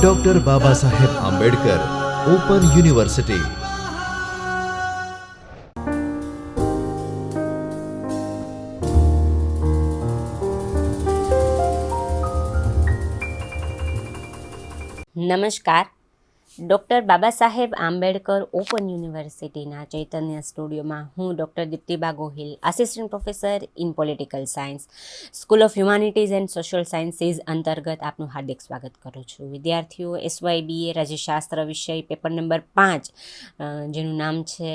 Doctor Baba Saheb Ambedkar open university. નમસ્કાર. Doctor Baba Saheb Ambedkar open યુનિવર્સિટીના ચૈતન્ય સ્ટુડિયોમાં હું doctor Deeptiba Gohil, assistant professor in political science, school of humanities and social sciences અંતર્ગત આપનું હાર્દિક સ્વાગત કરું છું. વિદ્યાર્થીઓ, SYBA રાજ્યશાસ્ત્ર વિષય પેપર નંબર 5, જેનું નામ છે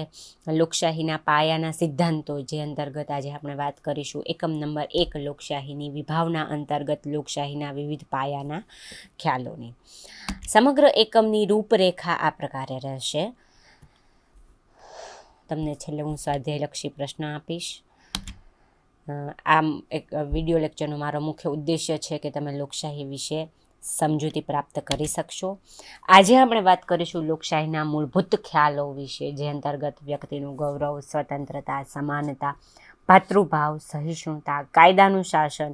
લોકશાહીના પાયાના સિદ્ધાંતો, જે અંતર્ગત આજે આપણે વાત કરીશું. એકમ નંબર 1, લોકશાહીની વિભાવના અંતર્ગત લોકશાહીના વિવિધ પાયાના ખ્યાલોની. સમગ્ર એકમની રૂપરેખા આ પ્રકારે રહેશે. તમને છેલ્લે હું સ્વાધ્યાયલક્ષી પ્રશ્ન આપીશ. આમ એક વિડીયો લેક્ચરનો મારો મુખ્ય ઉદ્દેશ્ય છે કે તમે લોકશાહી વિશે સમજૂતી પ્રાપ્ત કરી શકશો. આજે આપણે વાત કરીશું લોકશાહીના મૂળભૂત ખ્યાલો વિશે, જે અંતર્ગત વ્યક્તિનું ગૌરવ, સ્વતંત્રતા, સમાનતા, ભાતૃભાવ, સહિષ્ણુતા, કાયદાનું શાસન,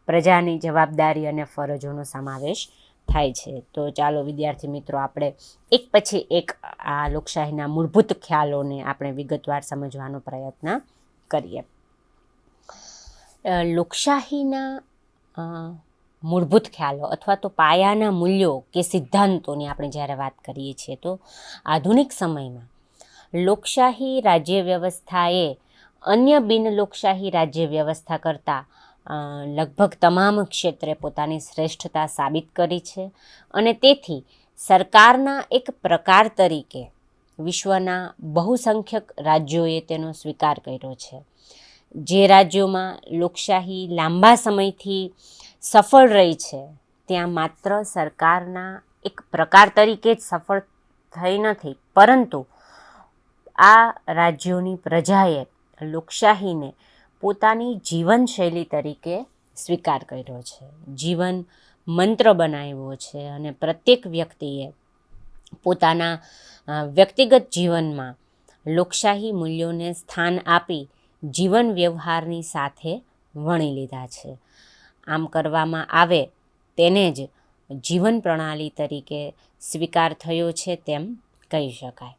પ્રજાની જવાબદારી અને ફરજોનો સમાવેશ થાય છે. તો ચાલો વિદ્યાર્થી મિત્રો, આપણે એક પછી એક આ લોકશાહીના મૂળભૂત ખ્યાલોને આપણે વિગતવાર સમજવાનો પ્રયત્ન કરીએ. લોકશાહીના મૂળભૂત ખ્યાલો અથવા તો પાયાના મૂલ્યો કે સિદ્ધાંતોની આપણે જ્યારે વાત કરીએ છીએ, તો આધુનિક સમયમાં લોકશાહી રાજ્ય વ્યવસ્થાએ અન્ય બિનલોકશાહી રાજ્ય વ્યવસ્થા કરતાં લગભગ તમામ ક્ષેત્રે પોતાની શ્રેષ્ઠતા સાબિત કરી છે અને તેથી સરકારના એક પ્રકાર તરીકે વિશ્વના બહુસંખ્યક રાજ્યોએ તેનો સ્વીકાર કર્યો છે. જે રાજ્યોમાં લોકશાહી લાંબા સમયથી સફળ રહી છે, ત્યાં માત્ર સરકારના એક પ્રકાર તરીકે જ સફળ થઈ નથી, પરંતુ આ રાજ્યોની પ્રજાએ લોકશાહીને પોતાની જીવનશૈલી તરીકે સ્વીકાર કર્યો છે, જીવન મંત્ર બનાવ્યો છે અને પ્રત્યેક વ્યક્તિએ પોતાના વ્યક્તિગત જીવનમાં લોકશાહી મૂલ્યોને સ્થાન આપી જીવન વ્યવહારની સાથે વણી લીધા છે. આમ કરવામાં આવે તેને જ જીવન પ્રણાલી તરીકે સ્વીકાર થયો છે તેમ કહી શકાય.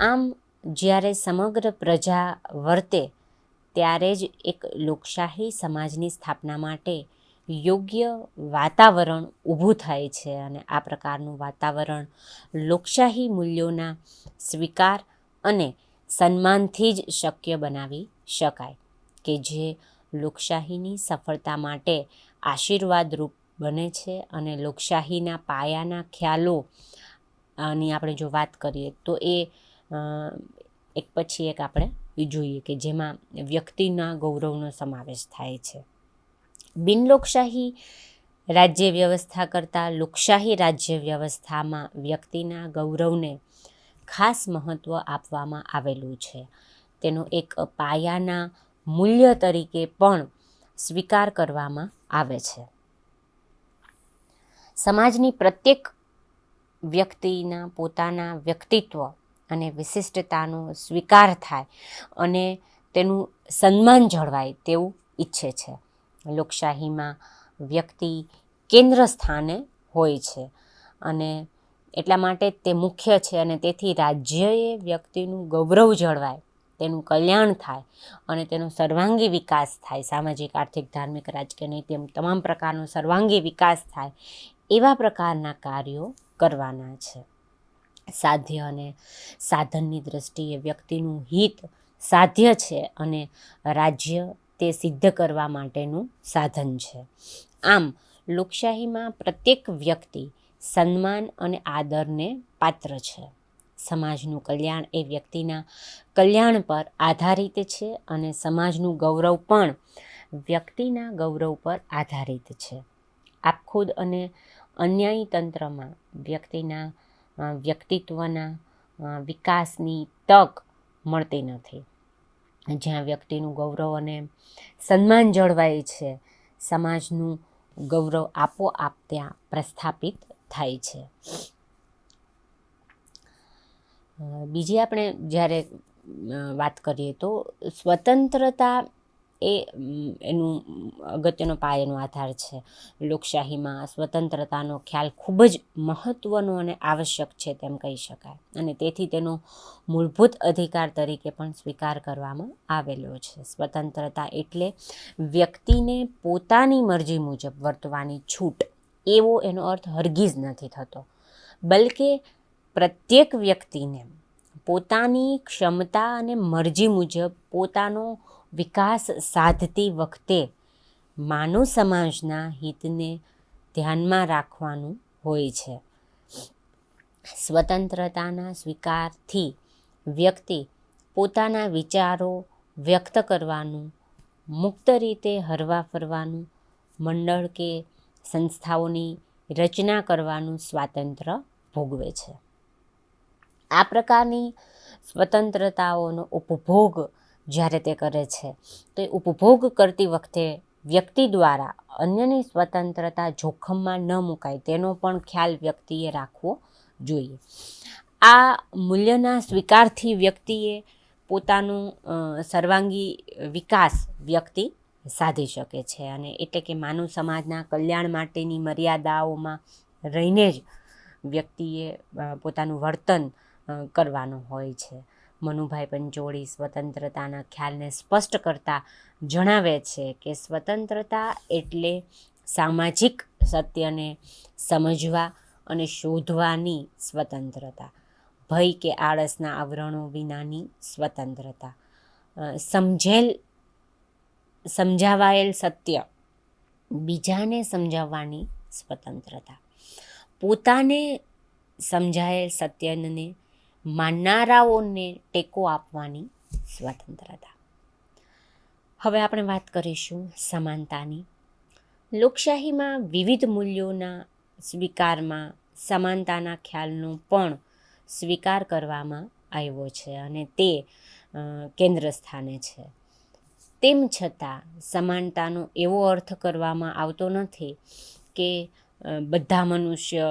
આમ જ્યારે સમગ્ર પ્રજા વર્તે ત્યારે જ એક લોકશાહી સમાજની સ્થાપના માટે યોગ્ય વાતાવરણ ઊભું થાય છે અને આ પ્રકારનું વાતાવરણ લોકશાહી મૂલ્યોના સ્વીકાર અને સન્માનથી જ શક્ય બનાવી શકાય, કે જે લોકશાહીની સફળતા માટે આશીર્વાદરૂપ બને છે. અને લોકશાહીના પાયાના ખ્યાલોની આપણે જો વાત કરીએ તો એ એક પછી એક આપણે જોઈએ કે જેમાં વ્યક્તિના ગૌરવનો સમાવેશ થાય છે. બિનલોકશાહી રાજ્ય વ્યવસ્થા કરતાં લોકશાહી રાજ્ય વ્યવસ્થામાં વ્યક્તિના ગૌરવને ખાસ મહત્ત્વ આપવામાં આવેલું છે. તેનો એક પાયાના મૂલ્ય તરીકે પણ સ્વીકાર કરવામાં આવે છે. સમાજની પ્રત્યેક વ્યક્તિના પોતાના વ્યક્તિત્વ અને વિશિષ્ટતાનો સ્વીકાર થાય અને તેનું સન્માન જળવાય તેવું ઈચ્છે છે. લોકશાહીમાં વ્યક્તિ કેન્દ્ર સ્થાને હોય છે અને એટલા માટે તે મુખ્ય છે અને તેથી રાજ્યએ વ્યક્તિનું ગૌરવ જળવાય, તેનું કલ્યાણ થાય અને તેનો સર્વાંગી વિકાસ થાય, સામાજિક, આર્થિક, ધાર્મિક, રાજકીય, નૈતિક તમામ પ્રકારનો સર્વાંગી વિકાસ થાય, એવા પ્રકારના કાર્યો કરવાના છે. સાધ્ય અને સાધનની દ્રષ્ટિએ વ્યક્તિનું હિત સાધ્ય છે અને રાજ્ય તે સિદ્ધ કરવા માટેનું સાધન છે. આમ લોકશાહીમાં પ્રત્યેક વ્યક્તિ સન્માન અને આદરને પાત્ર છે. સમાજનું કલ્યાણ એ વ્યક્તિના કલ્યાણ પર આધારિત છે અને સમાજનું ગૌરવ પણ વ્યક્તિના ગૌરવ પર આધારિત છે. આપખુદ અને અન્યાયી તંત્રમાં વ્યક્તિના વ્યક્તિત્વના વિકાસની તક મળતી નથી. જ્યાં વ્યક્તિનું ગૌરવ અને સન્માન જળવાય છે, સમાજનું ગૌરવ આપોઆપ ત્યાં પ્રસ્થાપિત થાય છે. બીજી આપણે જ્યારે વાત કરીએ તો સ્વતંત્રતા એ એનું અગત્યનો પાયાનો આધાર છે. લોકશાહીમાં સ્વતંત્રતાનો ખ્યાલ ખૂબ જ મહત્ત્વનો અને આવશ્યક છે તેમ કહી શકાય, અને તેથી તેનો મૂળભૂત અધિકાર તરીકે પણ સ્વીકાર કરવામાં આવેલો છે. સ્વતંત્રતા એટલે વ્યક્તિને પોતાની મરજી મુજબ વર્તવાની છૂટ, એવો એનો અર્થ હરગીઝ નથી થતો, બલકે પ્રત્યેક વ્યક્તિને પોતાની ક્ષમતા અને મરજી મુજબ પોતાનો વિકાસ સાધતી વખતે માનવ સમાજના હિતને ધ્યાનમાં રાખવાનું હોય છે. સ્વતંત્રતાના સ્વીકારથી વ્યક્તિ પોતાના વિચારો વ્યક્ત કરવાનું, મુક્ત રીતે હરવા ફરવાનું, મંડળ કે સંસ્થાઓની રચના કરવાનું સ્વાતંત્ર્ય ભોગવે છે. આ પ્રકારની સ્વતંત્રતાઓનો ઉપભોગ જ્યારે તે કરે છે, તો એ ઉપભોગ કરતી વખતે વ્યક્તિ દ્વારા અન્યની સ્વતંત્રતા જોખમમાં ન મુકાય તેનો પણ ખ્યાલ વ્યક્તિએ રાખવો જોઈએ. આ મૂલ્યના સ્વીકારથી વ્યક્તિએ પોતાનું સર્વાંગી વિકાસ વ્યક્તિ સાધી શકે છે, અને એટલે કે માનવ સમાજના કલ્યાણ માટેની મર્યાદાઓમાં રહીને જ વ્યક્તિએ પોતાનું વર્તન કરવાનું હોય છે. મનુભાઈ પંચોળી સ્વતંત્રતાના ખ્યાલને સ્પષ્ટ કરતા જણાવે છે કે સ્વતંત્રતા એટલે સામાજિક સત્યને સમજવા અને શોધવાની સ્વતંત્રતા, ભય કે આળસના આવરણો વિનાની સ્વતંત્રતા, સમજાવાયેલ સત્ય બીજાને સમજાવવાની સ્વતંત્રતા, પોતાને સમજાયેલ સત્યને માનનારાઓને ટેકો આપવાની સ્વતંત્રતા. હવે આપણે વાત કરીશું સમાનતાની. લોકશાહીમાં વિવિધ મૂલ્યોના સ્વીકારમાં સમાનતાના ખ્યાલનો પણ સ્વીકાર કરવામાં આવ્યો છે, અને તે કેન્દ્ર સ્થાને છે. તેમ છતાં સમાનતાનો એવો અર્થ કરવામાં આવતો નથી કે બધા મનુષ્ય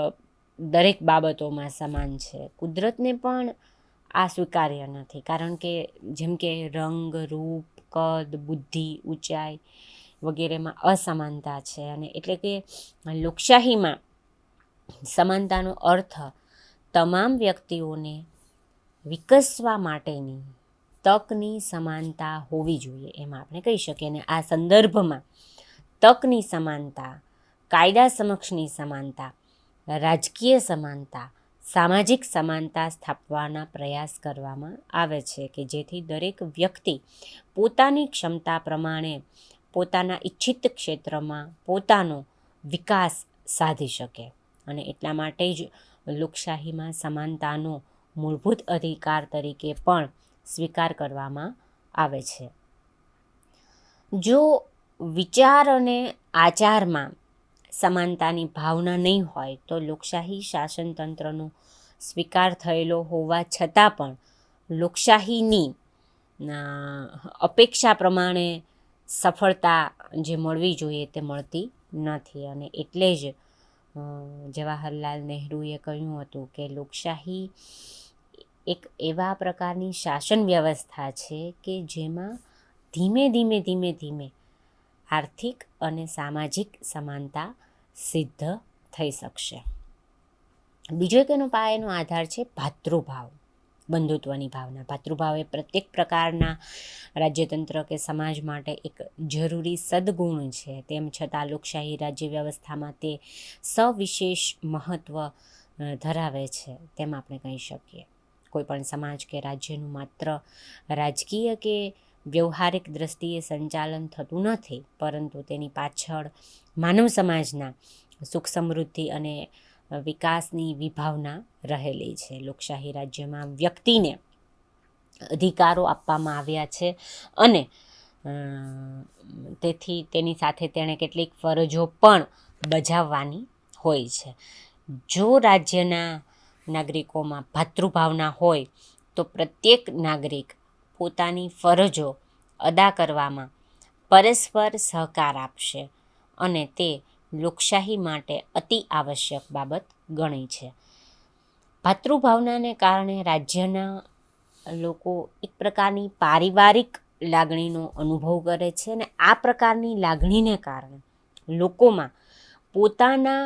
દરેક બાબતોમાં સમાન છે. કુદરતને પણ આ સ્વીકાર્ય નથી, કારણ કે જેમ કે રંગ, રૂપ, કદ, બુદ્ધિ, ઊંચાઈ વગેરેમાં અસમાનતા છે, અને એટલે કે લોકશાહીમાં સમાનતાનો અર્થ તમામ વ્યક્તિઓને વિકસવા માટેની તકની સમાનતા હોવી જોઈએ એમ આપણે કહી શકીએ. અને આ સંદર્ભમાં તકની સમાનતા, કાયદા સમક્ષની સમાનતા, રાજકીય સમાનતા, સામાજિક સમાનતા સ્થાપવાના પ્રયાસ કરવામાં આવે છે કે જેથી દરેક વ્યક્તિ પોતાની ક્ષમતા પ્રમાણે પોતાના ઈચ્છિત ક્ષેત્રમાં પોતાનો વિકાસ સાધી શકે. અને એટલા માટે જ લોકશાહીમાં સમાનતાનો મૂળભૂત અધિકાર તરીકે પણ સ્વીકાર કરવામાં આવે છે. જો વિચાર અને આચારમાં સમાનતાની ભાવના નહીં હોય તો લોકશાહી શાસનતંત્રનો સ્વીકાર થયેલો હોવા છતાં પણ લોકશાહીની અપેક્ષા પ્રમાણે સફળતા જે મળવી જોઈએ તે મળતી નથી. અને એટલે જ જવાહરલાલ નહેરુએ કહ્યું હતું કે લોકશાહી એક એવા પ્રકારની શાસન વ્યવસ્થા છે કે જેમાં ધીમે ધીમે આર્થિક અને સામાજિક સમાનતા સિદ્ધ થઈ શકશે. બીજો એક એનો પાયાનો આધાર છે ભાતૃભાવ, બંધુત્વની ભાવના. ભાતૃભાવ એ પ્રત્યેક પ્રકારના રાજ્યતંત્ર કે સમાજ માટે એક જરૂરી સદગુણ છે. તેમ છતાં લોકશાહી રાજ્ય વ્યવસ્થામાં તે સવિશેષ મહત્ત્વ ધરાવે છે તેમ આપણે કહી શકીએ. કોઈપણ સમાજ કે રાજ્યનું માત્ર રાજકીય કે વ્યવહારિક દ્રષ્ટિએ સંચાલન થતું નથી, પરંતુ તેની પાછળ માનવ સમાજના સુખ સમૃદ્ધિ અને વિકાસની વિભાવના રહેલી છે. લોકશાહી રાજ્યમાં વ્યક્તિને અધિકારો આપવામાં આવ્યા છે, અને તેથી તેની સાથે તેણે કેટલીક ફરજો પણ બજાવવાની હોય છે. જો રાજ્યના નાગરિકોમાં ભાતૃભાવના હોય તો પ્રત્યેક નાગરિક પોતાની ફરજો અદા કરવામાં પરસ્પર સહકાર આપશે, અને તે લોકશાહી માટે અતિ આવશ્યક બાબત ગણી છે. ભાતૃભાવનાને કારણે રાજ્યના લોકો એક પ્રકારની પારિવારિક લાગણીનો અનુભવ કરે છે અને આ પ્રકારની લાગણીને કારણે લોકોમાં પોતાના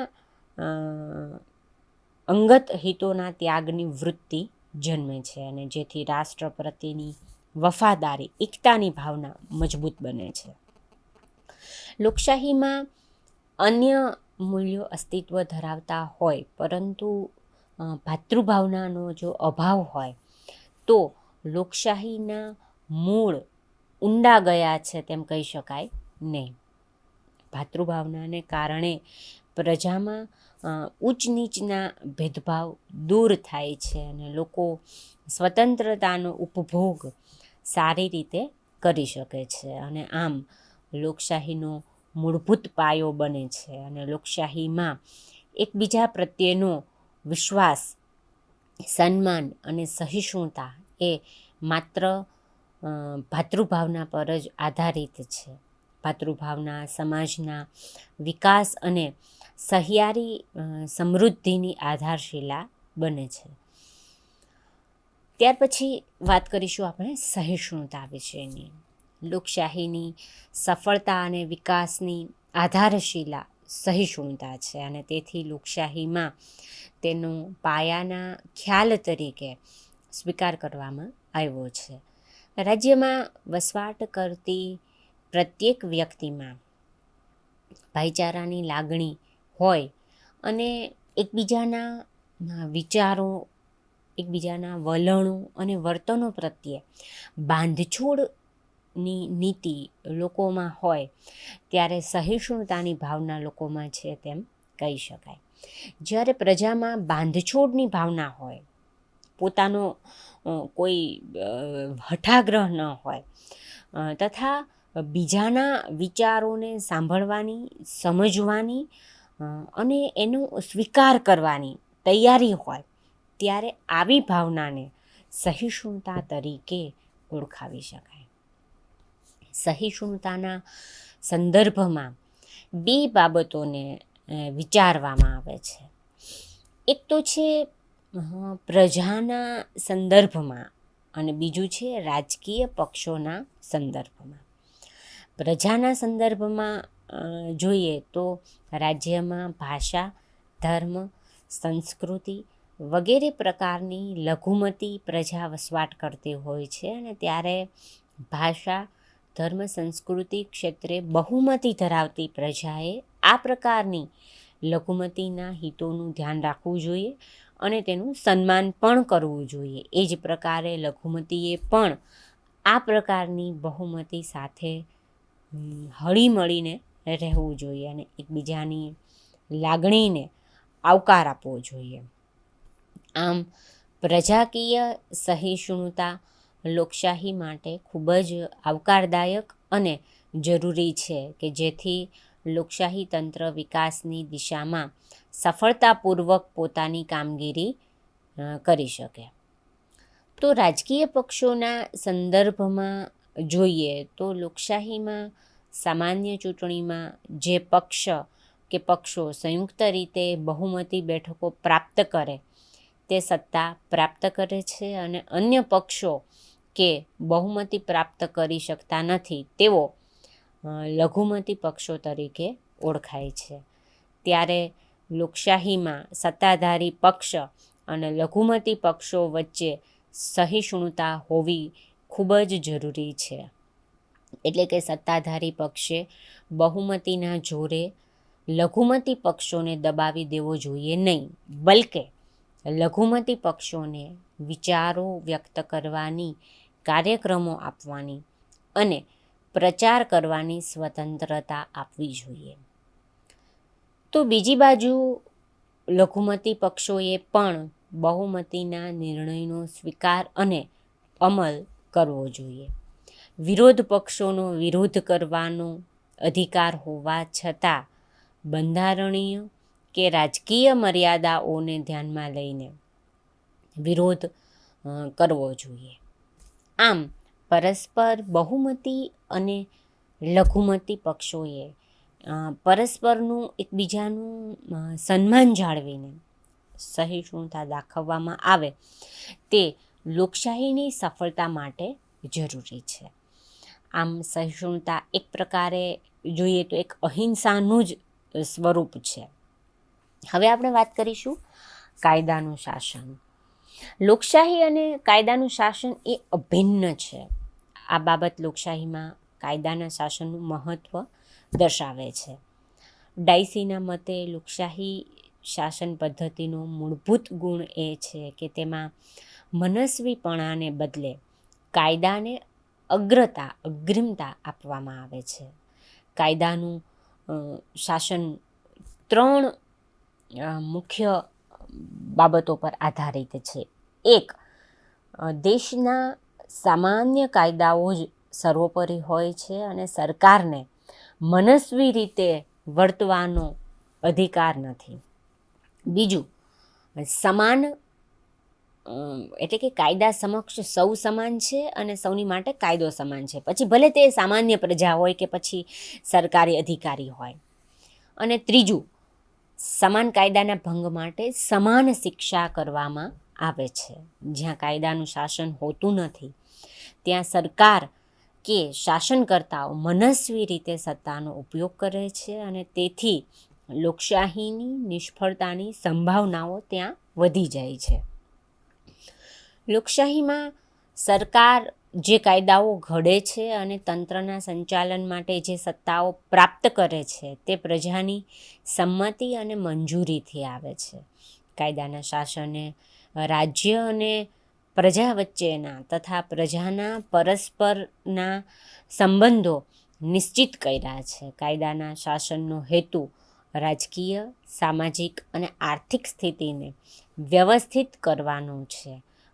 અંગત હિતોના ત્યાગની વૃત્તિ જન્મે છે અને જેથી રાષ્ટ્ર પ્રત્યેની વફાદારી, એકતાની ભાવના મજબૂત બને છે. લોકશાહીમાં અન્ય મૂલ્યો અસ્તિત્વ ધરાવતા હોય, પરંતુ ભાતૃભાવનાનો જો અભાવ હોય તો લોકશાહીના મૂળ ઊંડા ગયા છે તેમ કહી શકાય નહીં. ભાતૃભાવનાને કારણે પ્રજામાં ઊંચ નીચના ભેદભાવ દૂર થાય છે અને લોકો સ્વતંત્રતાનો ઉપભોગ સારી રીતે કરી શકે છે અને આમ લોકશાહીનો મૂળભૂત પાયો બને છે અને લોકશાહીમાં એકબીજા પ્રત્યેનો વિશ્વાસ, સન્માન અને સહિષ્ણુતા એ માત્ર ભાતૃભાવના પર જ આધારિત છે. ભાતૃભાવના સમાજના વિકાસ અને સહિયારી સમૃદ્ધિની આધારશિલા બને છે. ત્યાર પછી વાત કરીશું આપણે સહિષ્ણુતા વિશેની. લોકશાહીની સફળતા અને વિકાસની આધારશિલા સહિષ્ણુતા છે અને તેથી લોકશાહીમાં તેનો પાયાના ખ્યાલ તરીકે સ્વીકાર કરવામાં આવ્યો છે. રાજ્યમાં વસવાટ કરતી પ્રત્યેક વ્યક્તિમાં ભાઈચારાની લાગણી હોય અને એકબીજાના વિચારો, એકબીજાના વલણો અને વર્તનો પ્રત્યે બાંધછોડની નીતિ લોકોમાં હોય ત્યારે સહિષ્ણુતાની ભાવના લોકોમાં છે તેમ કહી શકાય. જ્યારે પ્રજામાં બાંધછોડની ભાવના હોય, પોતાનો કોઈ હઠાગ્રહ ન હોય તથા બીજાના વિચારોને સાંભળવાની, સમજવાની અને એનો સ્વીકાર કરવાની તૈયારી હોય, ત્યારે આવી ભાવનાને સહિષ્ણુતા તરીકે ઓળખાવી શકાય. સહિષ્ણુતાના સંદર્ભમાં બે બાબતોને વિચારવામાં આવે છે. એક તો છે પ્રજાના સંદર્ભમાં અને બીજું છે રાજકીય પક્ષોના સંદર્ભમાં. પ્રજાના સંદર્ભમાં જોઈએ તો રાજ્યમાં ભાષા, ધર્મ, સંસ્કૃતિ વગેરે પ્રકારની લઘુમતી પ્રજા વસવાટ કરતી હોય છે અને ત્યારે ભાષા, ધર્મ, સંસ્કૃતિ ક્ષેત્રે બહુમતી ધરાવતી પ્રજાએ આ પ્રકારની લઘુમતીના હિતોનું ધ્યાન રાખવું જોઈએ અને તેનું સન્માન પણ કરવું જોઈએ. એ જ પ્રકારે લઘુમતીએ પણ આ પ્રકારની બહુમતી સાથે હળીમળીને રહેવું જોઈએ અને એકબીજાની લાગણીને આવકાર આપવો જોઈએ. આમ પ્રજાકીય સહિષ્ણુતા લોકશાહી માટે ખૂબ જ આવકારદાયક અને જરૂરી છે કે જેથી લોકશાહી તંત્ર વિકાસની દિશામાં સફળતાપૂર્વક પોતાની કામગીરી કરી શકે. તો રાજકીય પક્ષોના સંદર્ભમાં જોઈએ તો લોકશાહીમાં સામાન્ય ચૂંટણીમાં જે પક્ષ કે પક્ષો સંયુક્ત રીતે બહુમતી બેઠકો પ્રાપ્ત કરે તે સત્તા પ્રાપ્ત કરે છે અને અન્ય પક્ષો કે બહુમતી પ્રાપ્ત કરી શકતા નથી તેઓ લઘુમતી પક્ષો તરીકે ઓળખાય છે. ત્યારે લોકશાહીમાં સત્તાધારી પક્ષ અને લઘુમતી પક્ષો વચ્ચે સહિષ્ણુતા હોવી ખૂબ જ જરૂરી છે. એટલે કે સત્તાધારી પક્ષે બહુમતીના જોરે લઘુમતી પક્ષોને દબાવી દેવો જોઈએ નહીં, બલકે લઘુમતી પક્ષોને વિચારો વ્યક્ત કરવાની, કાર્યક્રમો આપવાની અને પ્રચાર કરવાની સ્વતંત્રતા આપવી જોઈએ. તો બીજી બાજુ લઘુમતી પક્ષોએ પણ બહુમતીના નિર્ણયનો સ્વીકાર અને અમલ કરવો જોઈએ. વિરોધ પક્ષોનો વિરોધ કરવાનો અધિકાર હોવા છતાં બંધારણીય કે રાજકીય મર્યાદાઓને ધ્યાનમાં લઈને વિરોધ કરવો જોઈએ. આમ પરસ્પર બહુમતી અને લઘુમતી પક્ષોએ પરસ્પરનું એકબીજાનું સન્માન જાળવીને સહિષ્ણુતા દાખવવામાં આવે તે લોકશાહીની સફળતા માટે જરૂરી છે. આમ સહિષ્ણુતા એક પ્રકારે જોઈએ તો એક અહિંસાનું જ સ્વરૂપ છે. હવે આપણે વાત કરીશું કાયદાનું શાસન. લોકશાહી અને કાયદાનું શાસન એ અભિન્ન છે. આ બાબત લોકશાહીમાં કાયદાના શાસનનું મહત્ત્વ દર્શાવે છે. ડાયસીના મતે લોકશાહી શાસન પદ્ધતિનો મૂળભૂત ગુણ એ છે કે તેમાં મનસ્વીપણાને બદલે કાયદાને અગ્રિમતા આપવામાં આવે છે. કાયદાનું શાસન 3 મુખ્ય બાબતો પર આધારિત છે. એક, દેશના સામાન્ય કાયદાઓ જ સર્વોપરી હોય છે અને સરકારને મનસ્વી રીતે વર્તવાનો અધિકાર નથી. બીજું, સમાન એટલે કે કાયદા સમક્ષ સૌ સમાન છે અને સૌની માટે કાયદો સમાન છે, પછી ભલે તે સામાન્ય પ્રજા હોય કે પછી સરકારી અધિકારી હોય. અને ત્રીજું, સમાન કાયદાના ભંગ માટે સમાન શિક્ષા કરવામાં આવે છે. જ્યાં કાયદાનું શાસન હોતું નથી ત્યાં સરકાર કે શાસનકર્તાઓ મનસ્વી રીતે સત્તાનો ઉપયોગ કરે છે અને તેથી લોકશાહીની નિષ્ફળતાની સંભાવનાઓ ત્યાં વધી જાય છે. લોકશાહીમાં સરકાર જે કાયદાઓ ઘડે છે અને તંત્રના સંચાલન માટે જે સત્તાઓ પ્રાપ્ત કરે છે તે પ્રજાની સંમતિ અને મંજૂરીથી આવે છે. કાયદાના શાસને રાજ્ય અને પ્રજા વચ્ચેના તથા પ્રજાના પરસ્પરના સંબંધો નિશ્ચિત કર્યા છે. કાયદાના શાસનનો હેતુ રાજકીય, સામાજિક અને આર્થિક સ્થિતિને વ્યવસ્થિત કરવાનો છે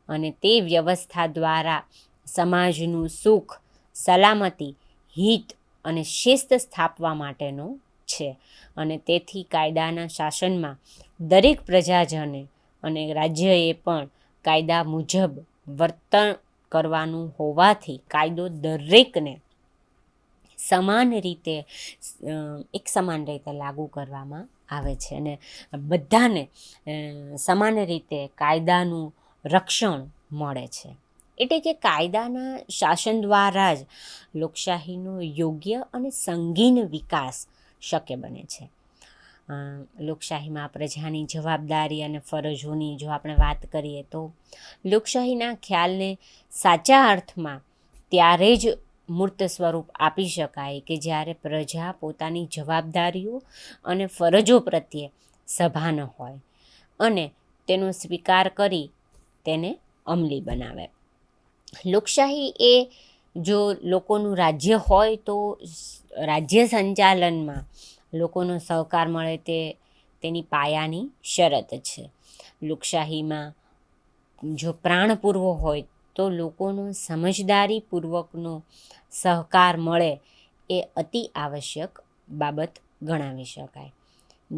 અને તે વ્યવસ્થા દ્વારા સમાજનું સુખ, સલામતી, હિત અને શિસ્ત સ્થાપવા માટેનો છે. અને તેથી કાયદાના શાસનમાં દરેક પ્રજાજને અને રાજ્યએ પણ કાયદા મુજબ વર્તન કરવાનું હોવાથી કાયદો દરેકને સમાન રીતે એક સમાન રીતે લાગુ કરવામાં આવે છે અને બધાને સમાન રીતે કાયદાનું રક્ષણ મળે છે. એટલે કે કાયદાના શાસન દ્વારા જ લોકશાહીનો યોગ્ય અને સંગીન વિકાસ શક્ય બને છે. લોકશાહીમાં પ્રજાની જવાબદારી અને ફરજોની જો આપણે વાત કરીએ તો લોકશાહીના ખ્યાલને સાચા અર્થમાં ત્યારે જ મૂર્ત સ્વરૂપ આપી શકાય કે જ્યારે પ્રજા પોતાની જવાબદારીઓ અને ફરજો પ્રત્યે સભાન હોય અને તેનો સ્વીકાર કરી તેને અમલી બનાવે. લોકશાહી એ જો લોકોનું રાજ્ય હોય તો રાજ્ય સંચાલનમાં લોકોનો સહકાર મળે તે તેની પાયાની શરત છે. લોકશાહીમાં જો પ્રાણ પૂરવો હોય તો લોકોનો સમજદારીપૂર્વકનો સહકાર મળે એ અતિ આવશ્યક બાબત ગણાવી શકાય.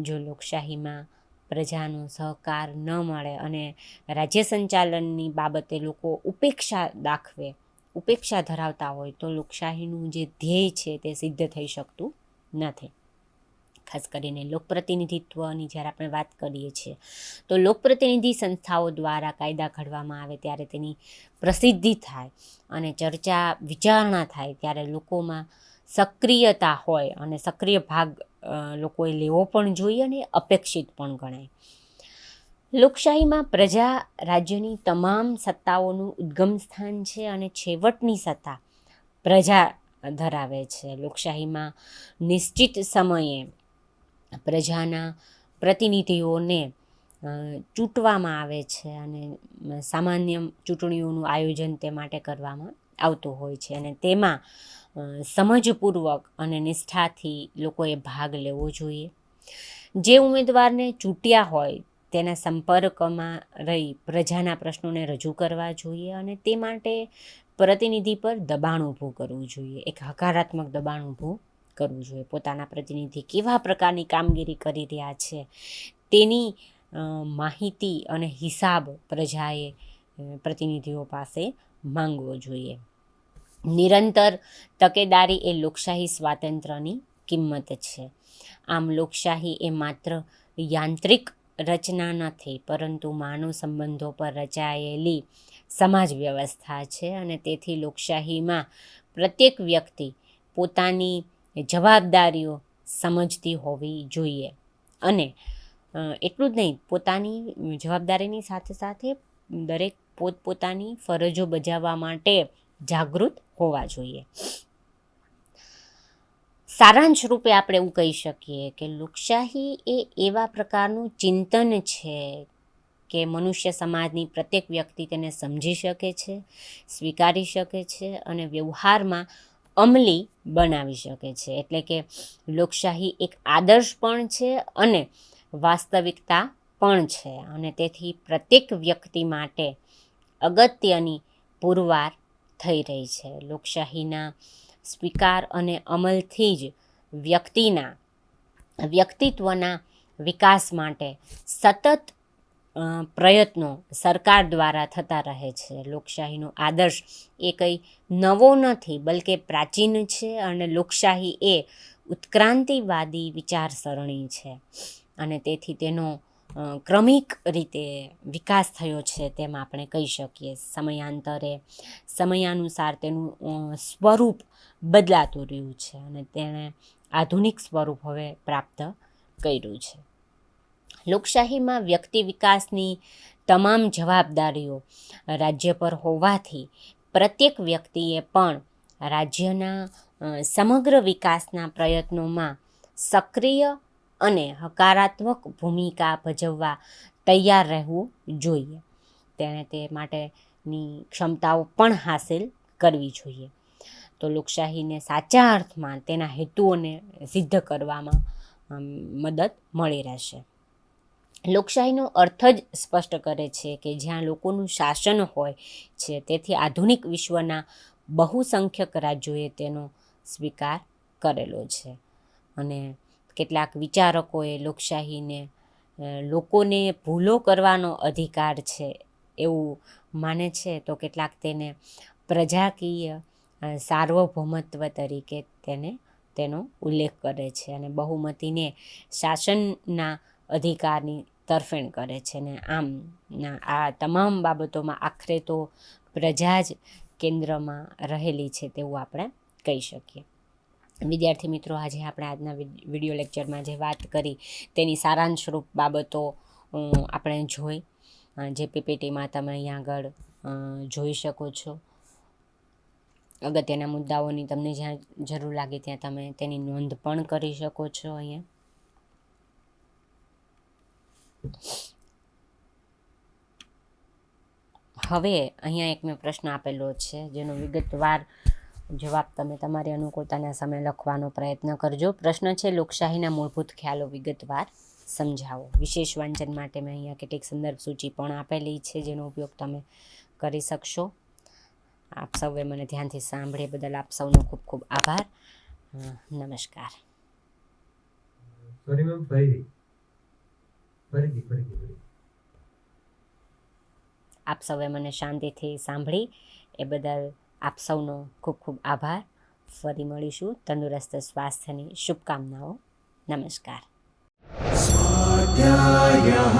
જો લોકશાહીમાં પ્રજાનો સહકાર ન મળે અને રાજ્ય સંચાલનની બાબતે લોકો ઉપેક્ષા ધરાવતા હોય તો લોકશાહીનું જે ધ્યેય છે તે સિદ્ધ થઈ શકતું નથી. ખાસ કરીને લોકપ્રતિનિધિત્વની જ્યારે આપણે વાત કરીએ છીએ તો લોકપ્રતિનિધિ સંસ્થાઓ દ્વારા કાયદા ઘડવામાં આવે ત્યારે તેની પ્રસિદ્ધિ થાય અને ચર્ચા વિચારણા થાય ત્યારે લોકોમાં સક્રિયતા હોય અને સક્રિય ભાગ લોકોએ લેવો પણ જોઈએ અને અપેક્ષિત પણ ગણાય. લોકશાહીમાં પ્રજા રાજ્યની તમામ સત્તાઓનું ઉદ્ગમ સ્થાન છે અને છેવટની સત્તા પ્રજા ધરાવે છે. લોકશાહીમાં નિશ્ચિત સમયે પ્રજાના પ્રતિનિધિઓને ચૂંટવામાં આવે છે અને સામાન્ય ચૂંટણીઓનું આયોજન તે માટે કરવામાં આવતું હોય છે અને તેમાં સમજપૂર્વક અને નિષ્ઠાથી લોકોએ ભાગ લેવો જોઈએ. જે ઉમેદવારને ચૂંટ્યા હોય તેના સંપર્કમાં રહી પ્રજાના પ્રશ્નોને રજૂ કરવા જોઈએ અને તે માટે પ્રતિનિધિ પર દબાણ ઊભું કરવું જોઈએ, એક હકારાત્મક દબાણ ઊભું કરવું જોઈએ. પોતાના પ્રતિનિધિ કેવા પ્રકારની કામગીરી કરી રહ્યા છે તેની માહિતી અને હિસાબ પ્રજાએ પ્રતિનિધિઓ પાસે માંગવો જોઈએ. નિરંતર તકેદારી એ લોકશાહી સ્વાતંત્ર્યની કિંમત છે. આમ લોકશાહી એ માત્ર યાંત્રિક રચના નથી પરંતુ માનવ સંબંધો પર રચાયેલી સમાજ વ્યવસ્થા છે અને તેથી લોકશાહીમાં પ્રત્યેક વ્યક્તિ પોતાની જવાબદારીઓ સમજતી હોવી જોઈએ. અને એટલું જ નહીં, પોતાની જવાબદારીની સાથે સાથે દરેક પોતપોતાની ફરજો બજાવવા માટે જાગૃત હોવા જોઈએ. સારાંશ રૂપે આપણે એવું કહી શકીએ કે લોકશાહી એ એવા પ્રકારનું ચિંતન છે કે મનુષ્ય સમાજની પ્રત્યેક વ્યક્તિ તેને સમજી શકે છે, સ્વીકારી શકે છે અને વ્યવહારમાં અમલી બનાવી શકે છે. એટલે કે લોકશાહી એક આદર્શ પણ છે અને વાસ્તવિકતા પણ છે, અને તેથી પ્રત્યેક વ્યક્તિ માટે અગત્યની પુરવાર થઈ રહી છે. લોકશાહીના સ્વીકાર અને અમલથી જ વ્યક્તિના વ્યક્તિત્વના વિકાસ માટે સતત પ્રયત્નો સરકાર દ્વારા થતા રહે છે. લોકશાહીનો આદર્શ એ કંઈ નવો નથી, બલકે પ્રાચીન છે, અને લોકશાહી એ ઉત્ક્રાંતિવાદી વિચારસરણી છે, અને તેથી તેનો ક્રમિક રીતે વિકાસ થયો છે તેમ આપણે કહી શકીએ. સમયાનુસાર તેનું સ્વરૂપ બદલાતું રહ્યું છે અને તેણે આધુનિક સ્વરૂપ હવે પ્રાપ્ત કર્યું છે. લોકશાહીમાં વ્યક્તિ વિકાસની તમામ જવાબદારીઓ રાજ્ય પર હોવાથી પ્રત્યેક વ્યક્તિએ પણ રાજ્યના સમગ્ર વિકાસના પ્રયત્નોમાં સક્રિય અને હકારાત્મક ભૂમિકા ભજવવા તૈયાર રહેવું જોઈએ. તેણે તે માટેની ક્ષમતાઓ પણ હાંસિલ કરવી જોઈએ. તો લોકશાહીને સાચા અર્થમાં તેના હેતુઓને સિદ્ધ કરવામાં મદદ મળી રહેશે. લોકશાહીનો અર્થ જ સ્પષ્ટ કરે છે કે જ્યાં લોકોનું શાસન હોય છે. તેથી આધુનિક વિશ્વના બહુસંખ્યક રાજ્યોએ તેનો સ્વીકાર કરેલો છે, અને કેટલાક વિચારકોએ લોકશાહીને લોકોને ભૂલો કરવાનો અધિકાર છે એવું માને છે, તો કેટલાક તેને પ્રજાકીય સાર્વભૌમત્વ તરીકે તેનો ઉલ્લેખ કરે છે, અને બહુમતીને શાસનના અધિકારની તરફેણ કરે છે. ને આ તમામ બાબતોમાં આખરે તો પ્રજા જ કેન્દ્રમાં રહેલી છે તેવું આપણે કહી શકીએ. વિદ્યાર્થી મિત્રો, આજના વિડીયો લેક્ચરમાં જે વાત કરી તેની સારાંશરૂપ બાબતો આપણે જોઈ, જે પીપીટીમાં તમે અહીંયા આગળ જોઈ શકો છો. અગત્યના મુદ્દાઓની તમને જ્યાં જરૂર લાગે ત્યાં તમે તેની નોંધ પણ કરી શકો છો. અહીંયા હવે અહીંયા એક મેં પ્રશ્ન આપેલો છે જેનો વિગતવાર જવાબ તમે તમારી અનુકૂળતાના સમય લખવાનો પ્રયત્ન કરજો. પ્રશ્ન છે, લોકશાહીના મૂળભૂત ખ્યાલો વિગતવાર સમજાવો. વિશેષ વાંચન માટે મેં અહીંયા કેટલીક સંદર્ભ સૂચિ પણ આપેલી છે જેનો ઉપયોગ તમે કરી શકશો. આપ સૌએ મને ધ્યાનથી સાંભળ્યા બદલ આપ સૌનો ખૂબ ખૂબ આભાર. નમસ્કાર. આપ સૌએ મને શાંતિથી સાંભળી એ બદલ આપ સૌનો ખૂબ ખૂબ આભાર. ફરી મળીશું. તંદુરસ્ત સ્વાસ્થ્યની શુભકામનાઓ. નમસ્કાર. સ્વાધ્યાયઃ